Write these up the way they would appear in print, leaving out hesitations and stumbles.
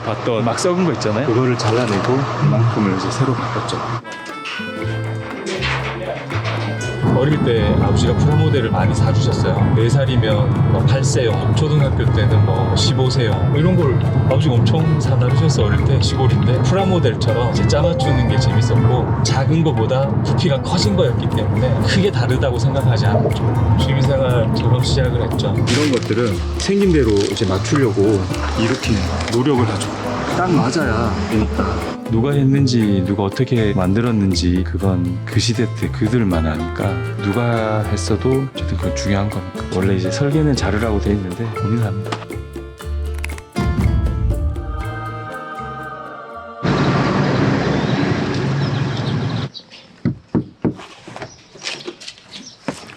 봤던 막 썩은 거 있잖아요. 그거를 잘라내고 이만큼을 이제 새로 바꿨죠. 어릴 때 아버지가 프라모델을 많이 사주셨어요. 4살이면 뭐 8세용, 초등학교 때는 뭐 15세용 뭐 이런 걸 아버지가 엄청 사다주셨어. 어릴 때 시골인데 프라모델처럼 이제 짜맞추는 게 재밌었고, 작은 거보다 부피가 커진 거였기 때문에 크게 다르다고 생각하지 않았죠. 취미생활처럼 시작을 했죠. 이런 것들은 생긴 대로 이제 맞추려고 이렇게 노력을 하죠. 딱 맞아야 되니까. 누가 했는지 누가 어떻게 만들었는지 그건 그 시대 때 그들만 아니까, 누가 했어도 어쨌든 그건 중요한 거니까. 원래 이제 설계는 자르라고 돼 있는데 고민을 합니다.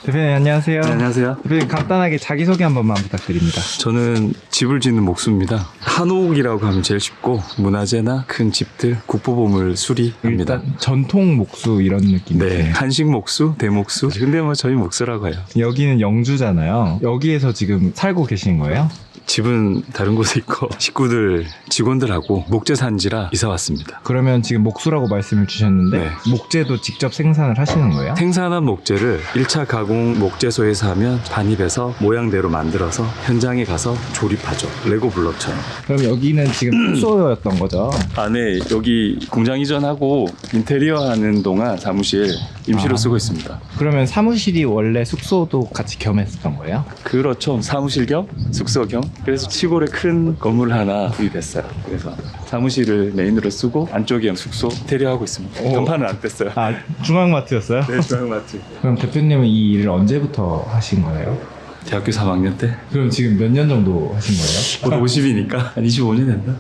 대표님 안녕하세요. 네, 안녕하세요. 대표님 간단하게 자기소개 한 번만 부탁드립니다. 저는 집을 짓는 목수입니다. 한옥이라고 하면 제일 쉽고, 문화재나 큰 집들, 국보보물 수리합니다. 일단 전통 목수 이런 느낌. 네, 한식 목수, 대목수. 근데 뭐 저희 목수라고 해요. 여기는 영주잖아요. 여기에서 지금 살고 계신 거예요? 집은 다른 곳에 있고 식구들, 직원들하고 목재 산지라 이사 왔습니다. 그러면 지금 목수라고 말씀을 주셨는데 네. 목재도 직접 생산을 하시는 거예요? 생산한 목재를 1차 가공 목재소에서 하면 반입해서 모양대로 만들어서 현장에 가서 조립하죠. 레고 블록처럼. 그럼 여기는 지금 숙소였던 거죠? 안에 여기 공장 이전하고 인테리어 하는 동안 사무실 임시로 쓰고 있습니다. 그러면 사무실이 원래 숙소도 같이 겸했었던 거예요? 그렇죠. 사무실 겸 숙소 겸. 그래서 시골에 큰 건물 하나 구입했어요. 그래서 사무실을 메인으로 쓰고 안쪽에 숙소 인테리어하고 있습니다. 오. 간판은 안 뗐어요. 아, 중앙마트였어요? 네, 중앙마트. 그럼 대표님은 이 일을 언제부터 하신 거예요? 대학교 3학년 때. 그럼 지금 몇 년 정도 하신 거예요? 곧 50이니까 한 25년 됐나?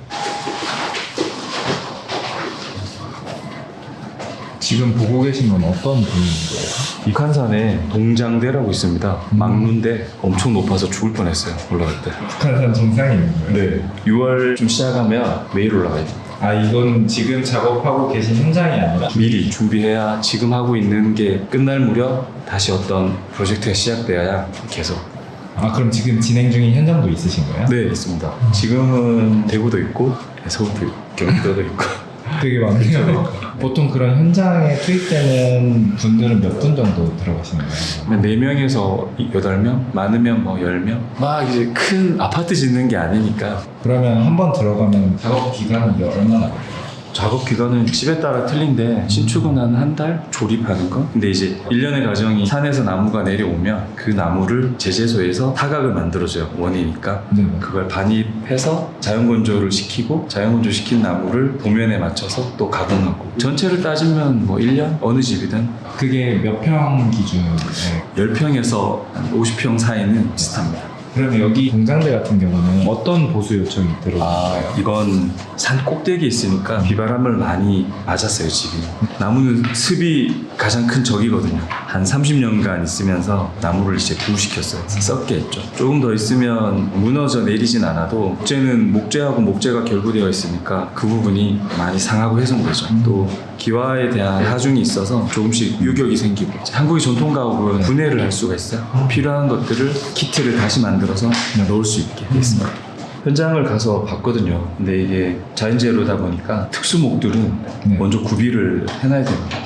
지금 보고 계신 건 어떤 분인 거예요? 북한산에 동장대라고 있습니다. 막루인데 엄청 높아서 죽을 뻔했어요. 올라갈 때. 북한산 정상에 있는 거예요? 네. 6월쯤 시작하면 매일 올라가야 돼요. 아, 이건 지금 작업하고 계신 현장이 아니라? 미리 준비해야 지금 하고 있는 게 끝날 무렵 다시 어떤 프로젝트가 시작돼야 계속. 아, 그럼 지금 진행 중인 현장도 있으신 거예요? 네, 있습니다. 지금은 대구도 있고 서울도 있고 경기도도 있고. 되게 많네요. 보통 그런 현장에 투입되는 분들은 몇 분 정도 들어가시는 거예요? 4명에서 8명? 많으면 뭐 10명? 막 이제 큰 아파트 짓는 게 아니니까. 그러면 한 번 들어가면 작업 기간이 얼마나 걸려요? 작업 기간은 집에 따라 틀린데 신축은 한 달? 조립하는 거? 근데 이제 일련의 과정이, 산에서 나무가 내려오면 그 나무를 제재소에서 타각을 만들어줘요. 원이니까. 네. 그걸 반입해서 자연건조를 시키고, 자연건조 시킨 나무를 도면에 맞춰서 또 가공하고. 전체를 따지면 뭐 1년? 어느 집이든. 그게 몇 평 기준으로? 10평에서 한 50평 사이는 비슷합니다. 그러면 여기 공장대 같은 경우는 어떤 보수 요청이 들어오나요? 이건 산 꼭대기에 있으니까 비바람을 많이 맞았어요. 집이. 나무는 습이 가장 큰 적이거든요. 한 30년간 있으면서 나무를 이제 부식했어요. 썩게 했죠. 조금 더 있으면 무너져 내리진 않아도, 목재는 목재하고 목재가 결부되어 있으니까 그 부분이 많이 상하고 훼손되죠. 또 기와에 대한 하중이 있어서 조금씩 유격이 생기고. 한국의 전통 가옥은 분해를 할 수가 있어요. 필요한 것들을 키트를 다시 만들어서 넣을 수 있게 돼 있습니다. 현장을 가서 봤거든요. 근데 이게 자연재료다 보니까 특수목들은 네. 먼저 구비를 해놔야 됩니다.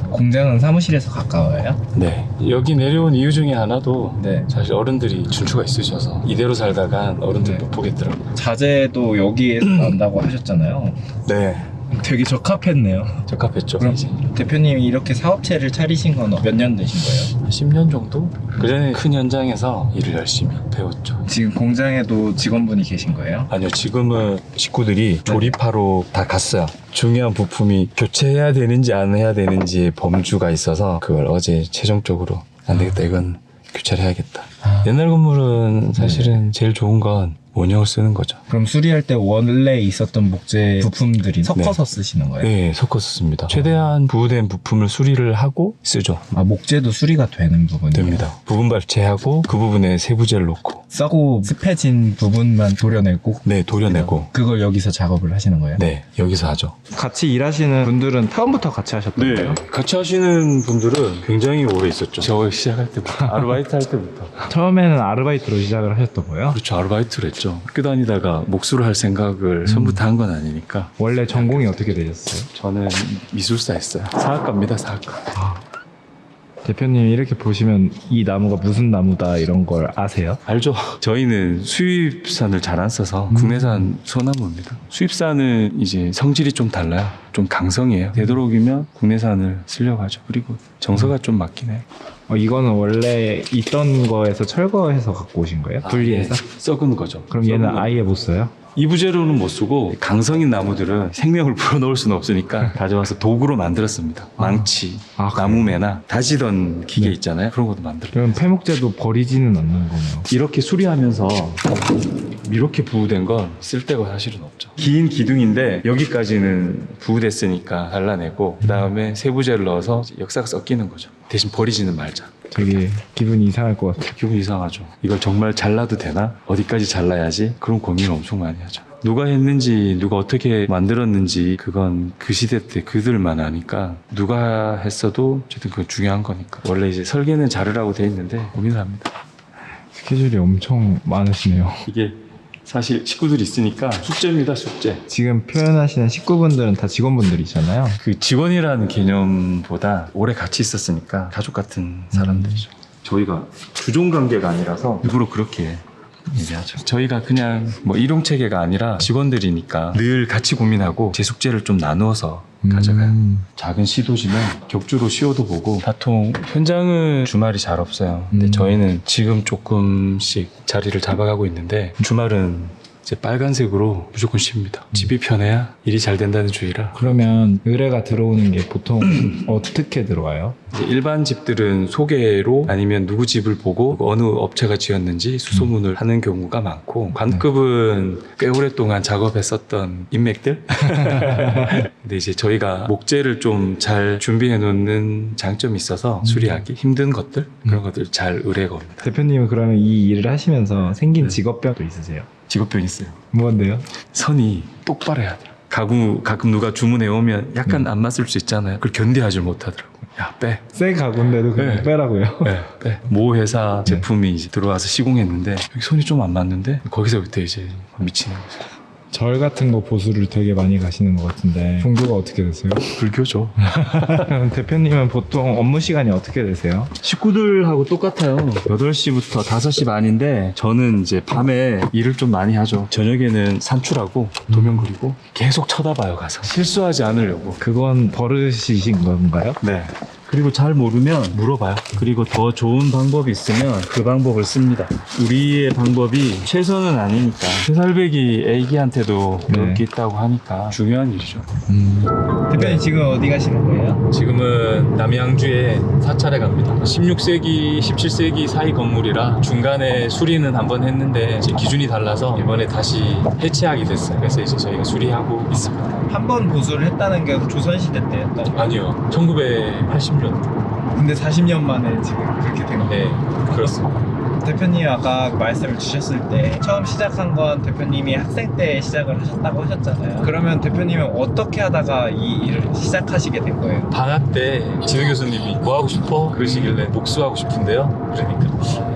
공장은 사무실에서 가까워요? 네. 여기 내려온 이유 중에 하나도 네. 사실 어른들이 준추가 있으셔서 이대로 살다간 어른들 네. 못 보겠더라고요. 자재도 여기에서 난다고 하셨잖아요. 네. 되게 적합했네요. 적합했죠. 그럼 이제 대표님이 이렇게 사업체를 차리신 건 몇 년 되신 거예요? 한 10년 정도? 그전에 큰 현장에서 일을 열심히 배웠죠. 지금 공장에도 직원분이 계신 거예요? 아니요, 지금은 식구들이 조립하러 다 갔어요. 중요한 부품이 교체해야 되는지 안 해야 되는지의 범주가 있어서 그걸 어제 최종적으로 안 되겠다, 이건 교체를 해야겠다. 옛날 건물은 사실은 제일 좋은 건 원형을 쓰는 거죠. 그럼 수리할 때 원래 있었던 목재 부품들이 섞어서 쓰시는 거예요? 네, 섞어서 씁니다. 최대한 부부된 부품을 수리를 하고 쓰죠. 아, 목재도 수리가 되는 부분이에요? 됩니다. 부분 발체하고 그 부분에 세부제를 놓고 썩고 습해진 부분만 도려내고 네, 도려내고 그걸 여기서 작업을 하시는 거예요? 네, 여기서 하죠. 같이 일하시는 분들은 처음부터 같이 하셨던 거예요? 같이 하시는 분들은 굉장히 오래 있었죠. 저 시작할 때부터, 아르바이트 할 때부터. 처음에는 아르바이트로 시작을 하셨던 거예요? 그렇죠, 아르바이트를 했죠. 학교 다니다가 목수를 할 생각을 처음부터 한 건 아니니까. 원래 전공이 어떻게 되셨어요? 저는 미술사 했어요. 사학과입니다, 사학과. 대표님 이렇게 보시면 이 나무가 무슨 나무다 이런 걸 아세요? 알죠. 저희는 수입산을 잘 안 써서 국내산 소나무입니다. 수입산은 이제 성질이 좀 달라요. 좀 강성이에요. 되도록이면 국내산을 쓰려고 하죠. 그리고 정서가 좀 맞긴 해요. 이거는 원래 있던 거에서 철거해서 갖고 오신 거예요? 분리해서? 썩은 거죠. 그럼 얘는 썩은 거. 아예 못 써요? 이부제로는 못 쓰고 강성인 나무들은 생명을 불어넣을 수는 없으니까 가져와서 도구로 만들었습니다. 망치, 아, 그래요? 나무매나 다지던 기계 네. 있잖아요. 그런 것도 만들어요. 그럼 폐목재도 버리지는 않는 거네요. 이렇게 수리하면서 이렇게 부우된 건 쓸데가 사실은 없죠. 긴 기둥인데 여기까지는 부우됐으니까 잘라내고 그 다음에 세부제를 넣어서 역사가 섞이는 거죠. 대신 버리지는 말자. 되게 기분이 이상할 것 같아요. 기분 이상하죠. 이걸 정말 잘라도 되나? 어디까지 잘라야지? 그런 고민을 엄청 많이 하죠. 누가 했는지, 누가 어떻게 만들었는지 그건 그 시대 때 그들만 아니까 누가 했어도 어쨌든 그건 중요한 거니까. 원래 이제 설계는 자르라고 돼 있는데 고민을 합니다. 스케줄이 엄청 많으시네요. 이게 사실 식구들이 있으니까 숙제입니다, 숙제. 지금 표현하시는 식구분들은 다 직원분들이잖아요. 그 직원이라는 개념보다 오래 같이 있었으니까 가족 같은 사람들이죠. 저희가 주종 관계가 아니라서 일부러 그렇게 얘기하죠. 저희가 그냥 뭐 일용체계가 아니라 직원들이니까 늘 같이 고민하고 제 숙제를 좀 나누어서 가져가요. 작은 시도지만 격주로 시호도 보고 보통 현장은 주말이 잘 없어요. 근데 저희는 지금 조금씩 자리를 잡아가고 있는데 주말은 이제 빨간색으로 무조건 쉽니다. 집이 편해야 일이 잘 된다는 주의라. 그러면 의뢰가 들어오는 게 보통 어떻게 들어와요? 이제 일반 집들은 소개로 아니면 누구 집을 보고 어느 업체가 지었는지 수소문을 하는 경우가 많고 관급은 꽤 오랫동안 작업했었던 인맥들. 근데 이제 저희가 목재를 좀 잘 준비해 놓는 장점이 있어서 수리하기 힘든 것들 그런 것들 잘 의뢰가 옵니다. 대표님은 그러면 이 일을 하시면서 생긴 직업병도 있으세요? 직업병 있어요. 뭔데요? 선이 똑바로해야 돼요. 가끔 누가 주문해 오면 약간 안 맞을 수 있잖아요. 그걸 견디하지 못하더라고요. 야, 빼. 새 가구인데도 그냥 네. 빼라고요? 빼. 모 회사 제품이 이제 들어와서 시공했는데 여기 손이 좀 안 맞는데 거기서부터 이제 미치는 거죠. 절 같은 거 보수를 되게 많이 가시는 것 같은데 종교가 어떻게 되세요? 불교죠. 그럼 대표님은 보통 업무 시간이 어떻게 되세요? 식구들하고 똑같아요. 8시부터 5시 반인데 저는 이제 밤에 일을 좀 많이 하죠. 저녁에는 산출하고 도면 그리고 계속 쳐다봐요, 가서. 실수하지 않으려고. 그건 버릇이신 건가요? 네. 그리고 잘 모르면 물어봐요. 그리고 더 좋은 방법이 있으면 그 방법을 씁니다. 우리의 방법이 최선은 아니니까. 새살배기 애기한테도 배울 게 있다고 하니까 중요한 일이죠. 대표님 지금 어디 가시는 거예요? 지금은 남양주에 사찰에 갑니다. 16세기, 17세기 사이 건물이라 중간에 수리는 한번 했는데 이제 기준이 달라서 이번에 다시 해체하게 됐어요. 그래서 이제 저희가 수리하고 있습니다. 한 번 보수를 했다는 게 조선시대 때였던 거예요? 아니요, 1980년. 근데 40년 만에 지금 그렇게 된 거예요? 네, 그렇습니다. 대표님 아까 말씀을 주셨을 때 처음 시작한 건 대표님이 학생 때 시작을 하셨다고 하셨잖아요. 그러면 대표님은 어떻게 하다가 이 일을 시작하시게 된 거예요? 방학 때 진우 교수님이 뭐 하고 싶어? 그러시길래 목수하고 싶은데요. 그러니까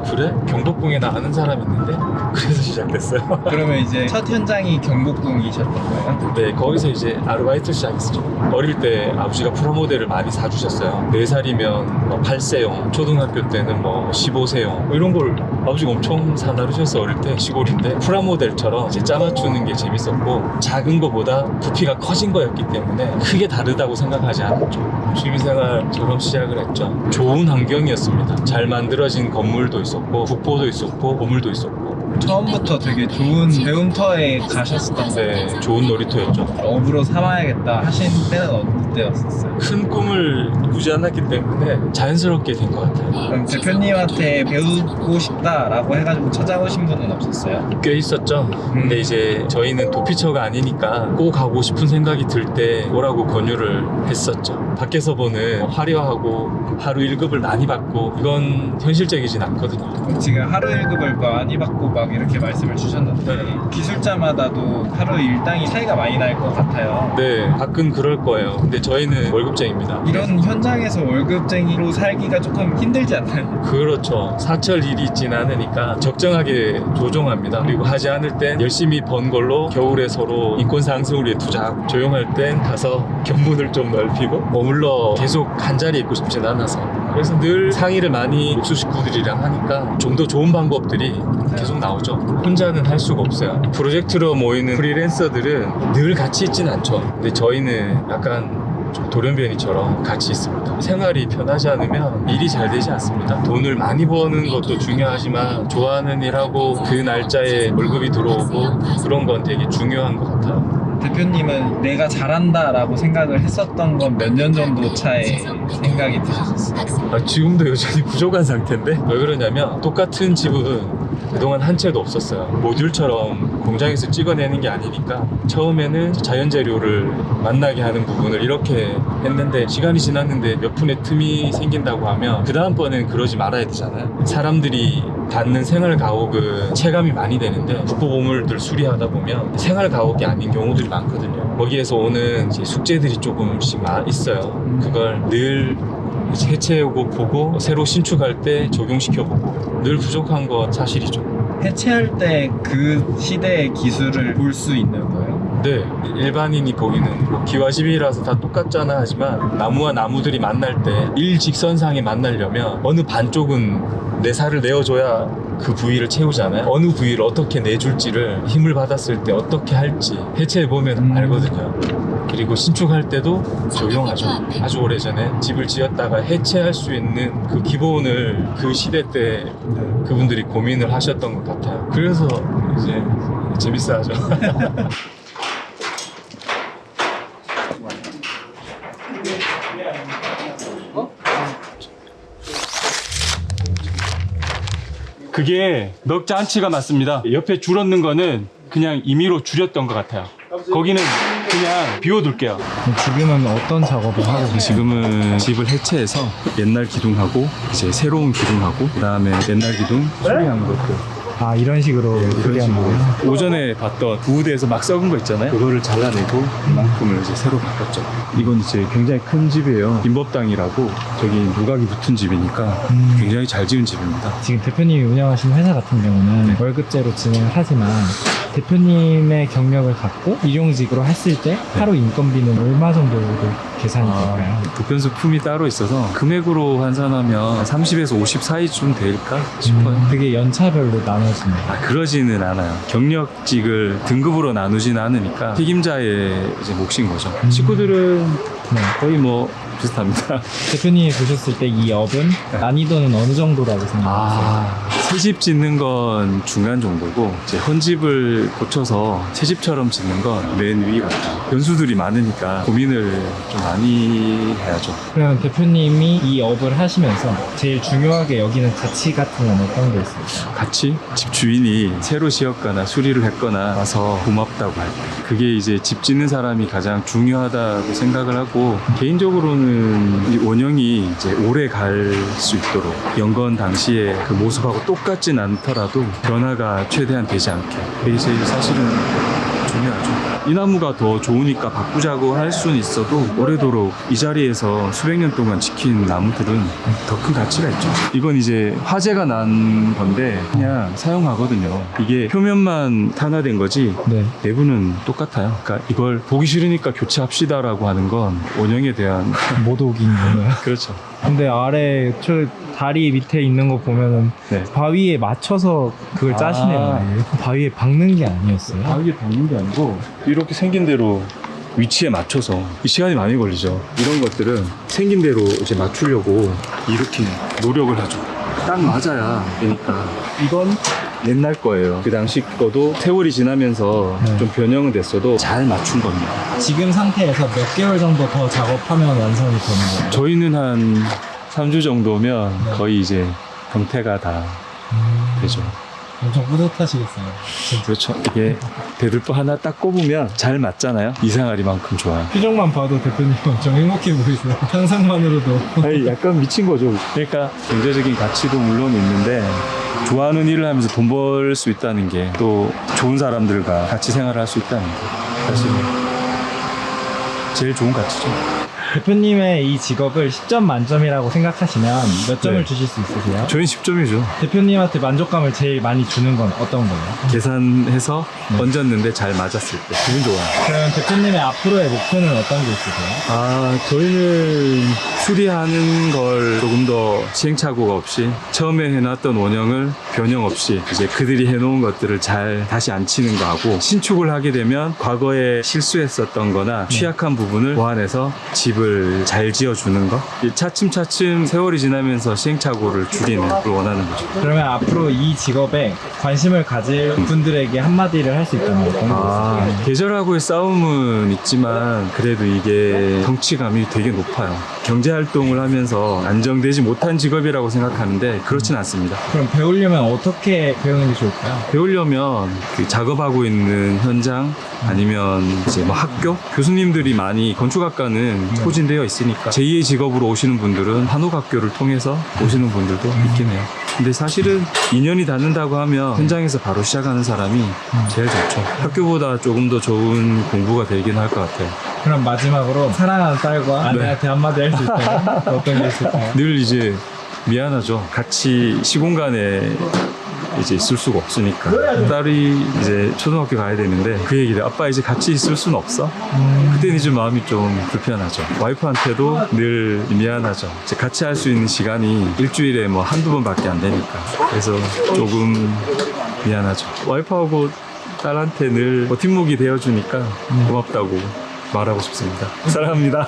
그래? 경복궁에 나 아는 사람 있는데? 그래서 시작됐어요. 그러면 이제 첫 현장이 경복궁이셨던 거예요? 네, 거기서 이제 아르바이트 시작했었죠. 어릴 때 아버지가 프라모델을 많이 사주셨어요. 4살이면 뭐 8세용, 초등학교 때는 뭐 15세용 이런 걸 아버지가 엄청 사나르셨어. 어릴 때 시골인데 프라모델처럼 이제 짜맞추는 게 재밌었고 작은 거보다 부피가 커진 거였기 때문에 크게 다르다고 생각하지 않았죠. 취미생활처럼 시작을 했죠. 좋은 환경이었습니다. 잘 만들어진 건물도 있었고 국보도 있었고 보물도 있었고 처음부터 되게 좋은 배움터에 가셨었던 거예요? 네, 좋은 놀이터였죠. 업으로 삼아야겠다 하신 때는 때였었어요? 큰 꿈을 꾸지 않았기 때문에 자연스럽게 된 것 같아요. 그럼 대표님한테 배우고 싶다라고 해가지고 찾아오신 분은 없었어요? 꽤 있었죠. 근데 이제 저희는 도피처가 아니니까 꼭 가고 싶은 생각이 들 때 오라고 권유를 했었죠. 밖에서 보는 화려하고 하루 1급을 많이 받고 이건 현실적이진 않거든요. 그럼 지금 하루 1급을 많이 받고 막 이렇게 말씀을 주셨는데 기술자마다도 하루 일당이 차이가 많이 날 것 같아요. 네, 가끔 그럴 거예요. 근데 저희는 월급쟁입니다. 이런 현장에서 월급쟁이로 살기가 조금 힘들지 않나요? 그렇죠. 사철 일이 있진 않으니까 적정하게 조정합니다. 그리고 하지 않을 땐 열심히 번 걸로 겨울에 서로 인권 상승을 위해 투자하고, 조용할 땐 가서 견문을 좀 넓히고 머물러 계속 한 자리에 있고 싶진 않아서, 그래서 늘 상의를 많이 옥수 식구들이랑 하니까 좀 더 좋은 방법들이 계속 나오죠. 혼자는 할 수가 없어요. 프로젝트로 모이는 프리랜서들은 늘 같이 있진 않죠. 근데 저희는 약간 좀 돌연변이처럼 같이 있습니다. 생활이 편하지 않으면 일이 잘 되지 않습니다. 돈을 많이 버는 것도 중요하지만 좋아하는 일하고 그 날짜에 월급이 들어오고 그런 건 되게 중요한 것 같아요. 대표님은 내가 잘한다라고 생각을 했었던 건 몇 년 정도 차에 생각이 드셨어요? 지금도 여전히 부족한 상태인데, 왜 그러냐면 똑같은 집은 그동안 한 채도 없었어요. 모듈처럼 공장에서 찍어내는 게 아니니까 처음에는 자연재료를 만나게 하는 부분을 이렇게 했는데, 시간이 지났는데 몇 푼의 틈이 생긴다고 하면 그 다음번에는 그러지 말아야 되잖아요. 사람들이 받는 생활 가옥은 체감이 많이 되는데 국보보물들 수리하다 보면 생활 가옥이 아닌 경우들이 많거든요. 거기에서 오는 이제 숙제들이 조금씩 있어요. 그걸 늘 이제 해체하고 보고 새로 신축할 때 적용시켜보고, 늘 부족한 건 사실이죠. 해체할 때 그 시대의 기술을 볼 수 있는 거예요? 네, 일반인이 보기는 뭐 기와집이라서 다 똑같잖아 하지만, 나무와 나무들이 만날 때 일직선상에 만나려면 어느 반쪽은 내 살을 내어줘야 그 부위를 채우잖아요. 어느 부위를 어떻게 내줄지를 힘을 받았을 때 어떻게 할지 해체해보면 알거든요. 그리고 신축할 때도 적용하죠. 아주 오래전에 집을 지었다가 해체할 수 있는 그 기본을 그 시대 때 그분들이 고민을 하셨던 것 같아요. 그래서 이제 재밌어하죠. 그게 넉자 한치가 맞습니다. 옆에 줄었는 거는 그냥 임의로 줄였던 것 같아요. 거기는 그냥 비워둘게요. 지금은 어떤 작업을 하고 계세요? 지금은 집을 해체해서 옛날 기둥하고 이제 새로운 기둥하고 그다음에 옛날 기둥 수리한 것도 아, 이런 식으로 수리한 거예요? 오전에 봤던 구우대에서 막 썩은 거 있잖아요. 그거를 잘라내고 이만큼을 이제 새로 바꿨죠. 이건 이제 굉장히 큰 집이에요. 김법당이라고 저기 누각이 붙은 집이니까 굉장히 잘 지은 집입니다. 지금 대표님이 운영하시는 회사 같은 경우는 월급제로 진행을 하지만 대표님의 경력을 갖고 일용직으로 했을 때 하루 인건비는 얼마 정도 계산이 될까요? 보편수 품이 따로 있어서 금액으로 환산하면 30에서 50 사이쯤 될까 싶어요. 그게 연차별로 나눠지나요? 그러지는 않아요. 경력직을 등급으로 나누지는 않으니까 책임자의 이제 몫인 거죠. 식구들은 거의 뭐 비슷합니다. 대표님이 보셨을 때 이 업은 난이도는 어느 정도라고 생각하세요? 새 집 짓는 건 중간 정도고 이제 헌집을 고쳐서 새 집처럼 짓는 건 맨 위 같아요. 변수들이 많으니까 고민을 좀 많이 해야죠. 그러면 대표님이 이 업을 하시면서 제일 중요하게 여기는 가치 같은 건 어떤 게 있을까요? 같이 집 주인이 새로 지었거나 수리를 했거나 와서 고맙다고 할 때, 그게 이제 집 짓는 사람이 가장 중요하다고 생각을 하고, 개인적으로는 이 원형이 이제 오래 갈 수 있도록 연건 당시에 그 모습하고 똑같진 않더라도 변화가 최대한 되지 않게, 그게 제일 사실은 중요하죠. 이 나무가 더 좋으니까 바꾸자고 할 수는 있어도 오래도록 이 자리에서 수백 년 동안 지킨 나무들은 더 큰 가치가 있죠. 이건 이제 화재가 난 건데 그냥 사용하거든요. 이게 표면만 탄화된 거지 네. 내부는 똑같아요. 그러니까 이걸 보기 싫으니까 교체합시다라고 하는 건 원형에 대한 모독인 거예요. 그렇죠. 근데 아래 저 다리 밑에 있는 거 보면은 네. 바위에 맞춰서 그걸 짜시네요. 바위에 박는 게 아니었어요? 바위에 박는 게 아니고 이렇게 생긴 대로 위치에 맞춰서, 이 시간이 많이 걸리죠. 이런 것들은 생긴 대로 이제 맞추려고 이렇게 노력을 하죠. 딱 맞아야 되니까. 이건 옛날 거예요. 그 당시 거도 세월이 지나면서 네. 좀 변형은 됐어도 잘 맞춘 겁니다. 지금 상태에서 몇 개월 정도 더 작업하면 완성이 되는 거예요? 저희는 한 3주 정도면 네. 거의 이제 형태가 다 되죠. 엄청 뿌듯하시겠어요. 진짜. 그렇죠. 이게 배들도 하나 딱 꼽으면 잘 맞잖아요. 이상하리만큼 좋아요. 표정만 봐도 대표님 엄청 행복해 보이세요. 상상만으로도. 아니, 약간 미친 거죠. 그러니까 경제적인 가치도 물론 있는데 좋아하는 일을 하면서 돈 벌 수 있다는 게 또 좋은 사람들과 같이 생활을 할 수 있다는 게 사실 제일 좋은 가치죠. 대표님의 이 직업을 10점 만점이라고 생각하시면 몇 점을 네. 주실 수 있으세요? 저희는 10점이죠. 대표님한테 만족감을 제일 많이 주는 건 어떤 거예요? 계산해서 얹었는데 잘 맞았을 때 기분 좋아요. 그러면 대표님의 앞으로의 목표는 어떤 게 있으세요? 아, 저희는 수리하는 걸 조금 더 시행착오가 없이 처음에 해놨던 원형을 변형 없이 이제 그들이 해놓은 것들을 잘 다시 안 치는 거 하고 신축을 하게 되면 과거에 실수했었던 거나 취약한 부분을 보완해서 집을 잘 지어주는 거. 이 차츰차츰 세월이 지나면서 시행착오를 줄이는 걸 원하는 거죠. 그러면 앞으로 이 직업에 관심을 가질 분들에게 한마디를 할 수 있다면 어떤 게 있을까요? 계절하고의 싸움은 있지만 그래도 이게 성취감이 되게 높아요. 경제활동을 하면서 안정되지 못한 직업이라고 생각하는데 그렇진 않습니다. 그럼 배우려면 어떻게 배우는 게 좋을까요? 배우려면 그 작업하고 있는 현장 아니면 이제 뭐 학교 교수님들이 많이 건축학과는 소진되어 있으니까 제2의 직업으로 오시는 분들은 한옥학교를 통해서 오시는 분들도 있긴 해요. 근데 사실은 인연이 닿는다고 하면 현장에서 바로 시작하는 사람이 제일 좋죠. 학교보다 조금 더 좋은 공부가 되긴 할 것 같아요. 그럼 마지막으로 사랑하는 딸과 아내한테 한마디 할 수 있다면 어떤 게 있을까요? 늘 이제 미안하죠. 같이 시공간에 이제 있을 수가 없으니까 딸이 이제 초등학교 가야 되는데 그 얘기를 아빠 이제 같이 있을 수는 없어? 그때는 이제 마음이 좀 불편하죠. 와이프한테도 늘 미안하죠. 이제 같이 할 수 있는 시간이 일주일에 뭐 한두 번밖에 안 되니까 그래서 조금 미안하죠. 와이프하고 딸한테 늘 버팀목이 되어주니까 고맙다고 말하고 싶습니다. 사랑합니다.